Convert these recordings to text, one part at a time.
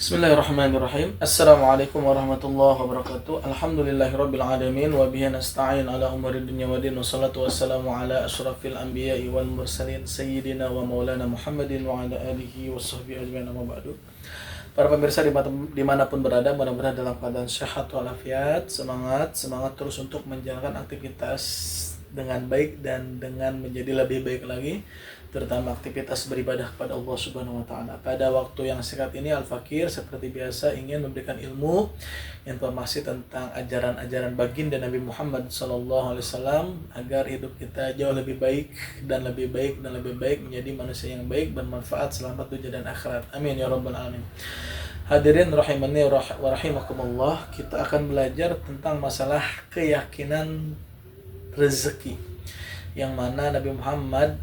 Bismillahirrahmanirrahim. Assalamualaikum warahmatullahi wabarakatuh. Alhamdulillahirabbil alamin wa bihi nasta'in ala umuri dunya waddin. Wassalatu wassalamu ala asyrafil anbiya'i wal mursalin sayyidina wa maulana Muhammadin wa ala alihi washabbihi ajmain, amma ba'du. Para pemirsa dimanapun berada, mudah-mudahan dalam keadaan sehat walafiat, semangat terus untuk menjalankan aktivitas dengan baik dan dengan menjadi lebih baik lagi, terutama aktivitas beribadah kepada Allah Subhanahu wa taala. Pada waktu yang singkat ini Al-Fakir seperti biasa ingin memberikan ilmu, informasi tentang ajaran-ajaran baginda Nabi Muhammad sallallahu alaihi wasallam agar hidup kita jauh lebih baik dan lebih baik dan lebih baik, menjadi manusia yang baik, bermanfaat, selamat dunia dan akhirat. Amin ya rabbal alamin. Hadirin rahimani wa rahimakumullah, kita akan belajar tentang masalah keyakinan rezeki, yang mana Nabi Muhammad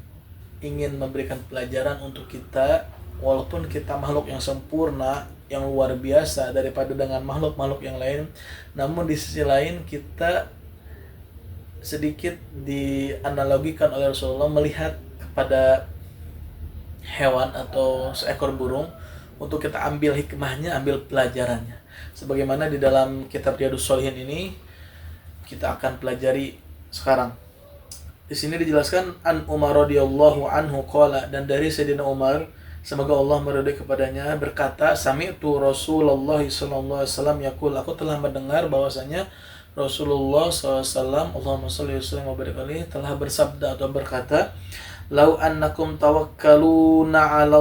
ingin memberikan pelajaran untuk kita. Walaupun kita makhluk yang sempurna, yang luar biasa daripada dengan makhluk-makhluk yang lain, namun di sisi lain kita sedikit dianalogikan oleh Rasulullah melihat kepada hewan atau seekor burung, untuk kita ambil hikmahnya, ambil pelajarannya. Sebagaimana di dalam kitab Riyadhus Shalihin ini kita akan pelajari sekarang. Di sini dijelaskan an Umar radhiyallahu anhu qala, dan dari Sayyidina Umar, semoga Allah meridai kepadanya, berkata, sami'tu Rasulullah sallallahu alaihi wasallam yaqul, aku telah mendengar bahwasanya Rasulullah SAW, Allahumma shalli wa sallim wa barik alaihi, telah bersabda atau berkata, lau annakum tatawakkaluna 'ala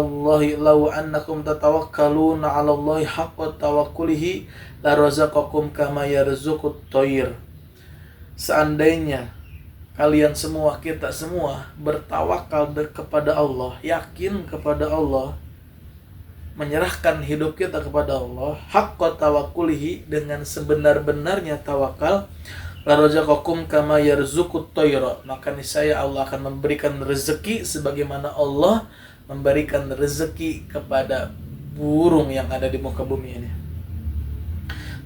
Allahi haqqa tawakkulihi la razaqakum kama yarzuqut thair. Seandainya kalian semua, kita semua bertawakal kepada Allah, yakin kepada Allah, menyerahkan hidup kita kepada Allah, haqqa tawakkulihi, dengan sebenar-benarnya tawakal, la razaqakum kama yarzuqut thaira, maka niscaya Allah akan memberikan rezeki sebagaimana Allah memberikan rezeki kepada burung yang ada di muka bumi ini.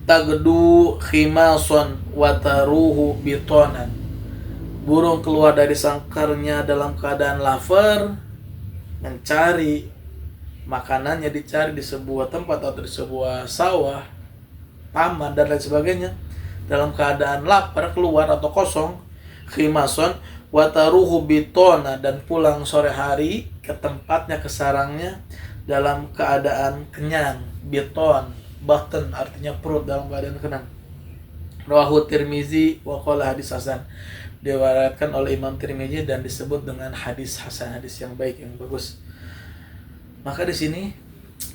Tagdu khimason wa taruhu bitonan, burung keluar dari sangkarnya dalam keadaan lapar, mencari makanannya, dicari di sebuah tempat atau di sebuah sawah, taman dan lain sebagainya, dalam keadaan lapar keluar atau kosong. Khimason wa taruhu bitona, dan pulang sore hari ke tempatnya, ke sarangnya, dalam keadaan kenyang. Biton, batn artinya perut, dalam keadaan kenyang. Rawahu Tirmizi wa qala hadis hasan, diriwayatkan oleh Imam Tirmizi dan disebut dengan hadis hasan, hadis yang baik, yang bagus. Maka di sini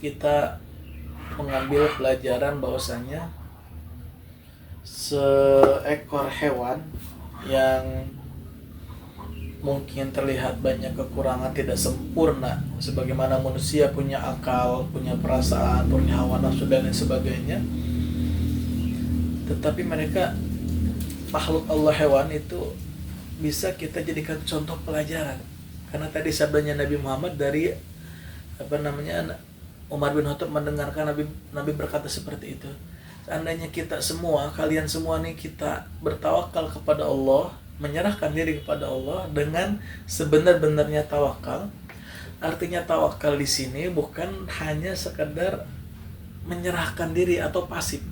kita mengambil pelajaran bahwasanya seekor hewan yang mungkin terlihat banyak kekurangan, tidak sempurna, sebagaimana manusia punya akal, punya perasaan, punya hawa nafsu dan lain sebagainya, tetapi mereka, makhluk Allah, hewan itu bisa kita jadikan contoh pelajaran. Karena tadi sabdanya Nabi Muhammad dari Umar bin Khattab mendengarkan Nabi berkata seperti itu. Seandainya kita semua, kalian semua nih, kita bertawakal kepada Allah, menyerahkan diri kepada Allah dengan sebenar-benarnya tawakal. Artinya tawakal di sini bukan hanya sekedar menyerahkan diri atau pasif,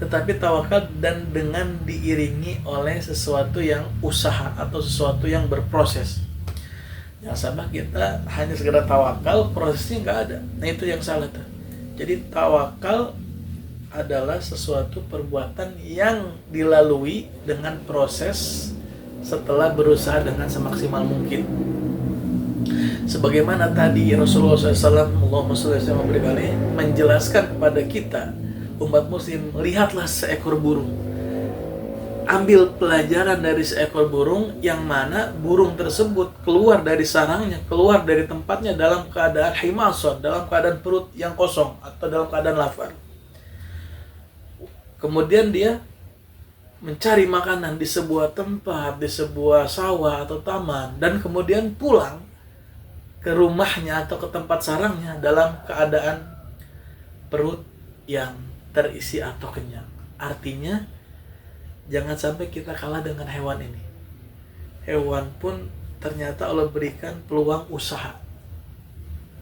tetapi tawakal dan dengan diiringi oleh sesuatu yang usaha atau sesuatu yang berproses. Yang sama kita hanya sekedar tawakal, prosesnya nggak ada. Nah, itu yang salah tuh. Jadi tawakal adalah sesuatu perbuatan yang dilalui dengan proses setelah berusaha dengan semaksimal mungkin. Sebagaimana tadi Rasulullah SAW, Allahumma shalli wa barik alaihi, menjelaskan kepada kita, umat muslim, lihatlah seekor burung. Ambil pelajaran dari seekor burung, yang mana burung tersebut keluar dari sarangnya, keluar dari tempatnya dalam keadaan himason, dalam keadaan perut yang kosong atau dalam keadaan lapar. Kemudian dia mencari makanan di sebuah tempat, di sebuah sawah atau taman, dan kemudian pulang ke rumahnya atau ke tempat sarangnya dalam keadaan perut yang terisi atau kenyang. Artinya jangan sampai kita kalah dengan hewan ini. Hewan pun ternyata Allah berikan peluang usaha,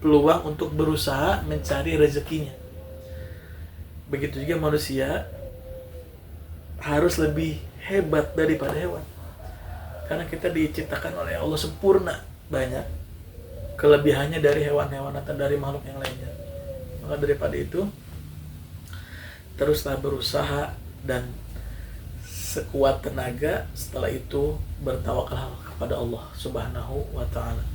peluang untuk berusaha mencari rezekinya. Begitu juga manusia harus lebih hebat daripada hewan. Karena kita diciptakan oleh Allah sempurna, banyak kelebihannya dari hewan-hewan atau dari makhluk yang lainnya. Maka daripada itu, teruslah berusaha dan sekuat tenaga, setelah itu bertawakal kepada Allah Subhanahu wa ta'ala.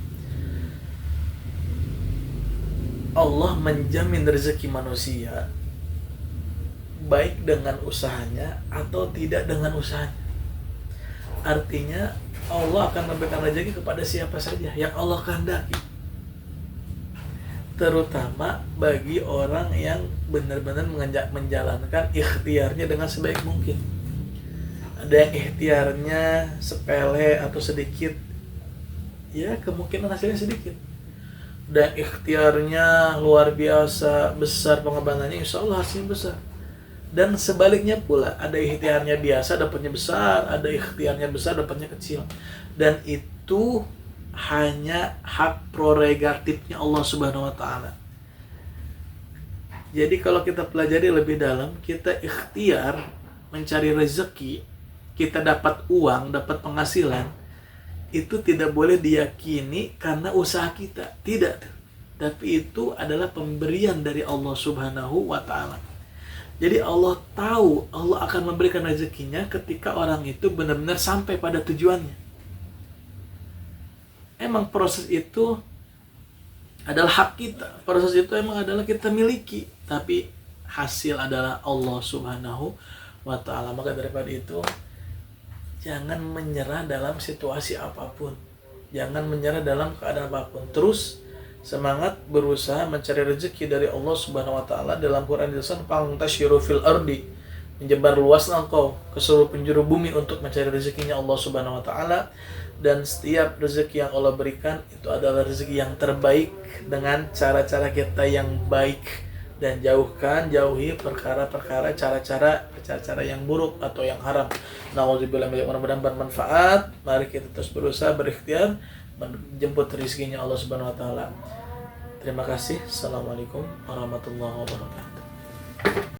Allah menjamin rezeki manusia baik dengan usahanya atau tidak dengan usahanya. Artinya Allah akan memberikan rezeki kepada siapa saja yang Allah kehendaki, terutama bagi orang yang benar-benar menjalankan ikhtiarnya dengan sebaik mungkin. Ada yang ikhtiarnya sepele atau sedikit, ya kemungkinan hasilnya sedikit. Dan ikhtiarnya luar biasa besar, pengorbanannya insya Allah hasilnya besar. Dan sebaliknya pula, ada ikhtiarnya biasa dapatnya besar, ada ikhtiarnya besar dapatnya kecil. Dan itu hanya hak prerogatifnya Allah Subhanahu wa ta'ala. Jadi kalau kita pelajari lebih dalam, kita ikhtiar mencari rezeki, kita dapat uang, dapat penghasilan, itu tidak boleh diyakini karena usaha kita, tidak. Tapi itu adalah pemberian dari Allah Subhanahu wa ta'ala. Jadi Allah tahu Allah akan memberikan rezekinya ketika orang itu benar-benar sampai pada tujuannya. Emang proses itu adalah hak kita. Proses itu emang adalah kita miliki. Tapi hasil adalah Allah Subhanahu wa ta'ala. Maka daripada itu, jangan menyerah dalam situasi apapun. Jangan menyerah dalam keadaan apapun. Terus semangat berusaha mencari rezeki dari Allah Subhanahu wa ta'ala. Dalam Quran disebutkan fangtashiru fil ardi, menyebar luaslah engkau ke seluruh penjuru bumi untuk mencari rezekinya Allah Subhanahu wa ta'ala. Dan setiap rezeki yang Allah berikan itu adalah rezeki yang terbaik dengan cara-cara kita yang baik, dan jauhi perkara-perkara cara-cara yang buruk atau yang haram. Nauzubillah, mudah-mudahan bermanfaat. Mari kita terus berusaha berikhtiar menjemput rezekinya Allah Subhanahu wa ta'ala. Terima kasih. Assalamualaikum warahmatullahi wabarakatuh.